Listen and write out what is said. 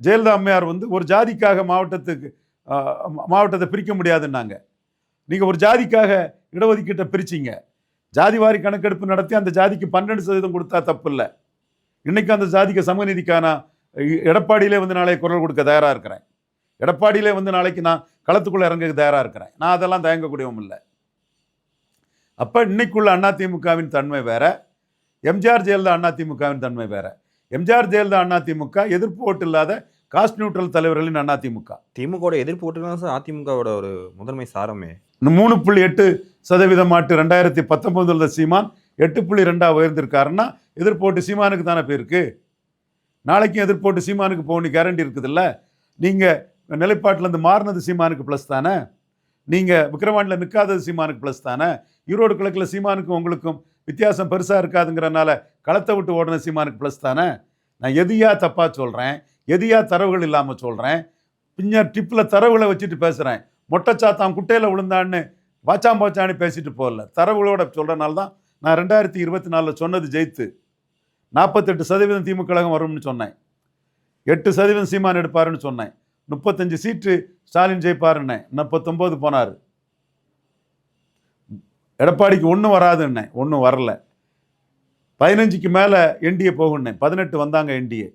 ஜெயலலிதா அம்மையார் வந்து ஒரு ஜாதிக்காக மாவட்டத்தை பிரிக்க முடியாதுன்னாங்க. நீங்கள் ஒரு ஜாதிக்காக இடஒதுக்கீட்டை பிரிச்சிங்க. ஜாதிவாரி கணக்கெடுப்பு நடத்தி அந்த ஜாதிக்கு 12% கொடுத்தா தப்பு இல்லை. இன்னைக்கு அந்த ஜாதிக்கு சமநீதிக்கான எடப்பாடியிலே வந்து நாளைக்கு குரல் கொடுக்க தயாராக இருக்கிறேன். எடப்பாடியிலே வந்து நாளைக்கு நான் களத்துக்குள்ளே இறங்க தயாராக இருக்கிறேன். நான் அதெல்லாம் தயங்கக்கூடியவும் இல்லை. அப்போ இன்னைக்குள்ள அதிமுகவின் தன்மை வேற, எம்ஜிஆர் ஜெயலலிதா அதிமுகவின் தன்மை வேற. எம்ஜிஆர் ஜெயலலிதா அதிமுக எதிர்ப்பு ஓட்டு இல்லாத காஸ்ட் நியூட்ரல் தலைவர்களின் அதிமுக. திமுக எதிர்ப்பு ஓட்டு சார் அதிமுகவோட ஒரு முதன்மை சாரமே. 3.8% மாட்டு 2019 சீமான் 8.2 உயர்ந்திருக்காருன்னா எதிர்ப்போட்டு சீமானுக்கு தானே போயிருக்கு. நாளைக்கும் எதிர்ப்போட்டு சீமானுக்கு போகணும் கேரண்டி இருக்குதுல்ல. நீங்கள் நிலைப்பாட்டிலேருந்து மாறினது சீமானுக்கு ப்ளஸ் தானே. நீங்கள் விக்கிரவாண்டியில் நிற்காதது சீமானுக்கு ப்ளஸ் தானே. ஈரோடு கிழக்கில் சீமானுக்கும் உங்களுக்கும் வித்தியாசம் பெருசாக இருக்காதுங்கிறனால களத்தை விட்டு ஓடின சீமானுக்கு ப்ளஸ் தானே. நான் எதையா தப்பாக சொல்கிறேன், எதையா தரவுகள் இல்லாமல் சொல்கிறேன், பின்னர் டிப்பில் தரவுகளை வச்சுட்டு பேசுகிறேன். மொட்டைச்சாத்தான் குட்டையில் விழுந்தான்னு பாச்சான்னு பேசிட்டு போகல, தரவுகளோட சொல்கிறனால தான் நான் 2024 சொன்னது ஜெயித்து 48% திமுக கழகம் வரும்னு சொன்னேன். 8% சீமான் எடுப்பாருன்னு சொன்னேன். 35 சீட்டு ஸ்டாலின் ஜெயிப்பாருன்னேன். 49 போனார். எடப்பாடிக்கு ஒன்றும் வராதுன்னேன், ஒன்றும் வரல. 15க்கு மேலே என்டிஏ போகுன்னேன். 18 வந்தாங்க என்டிஏ.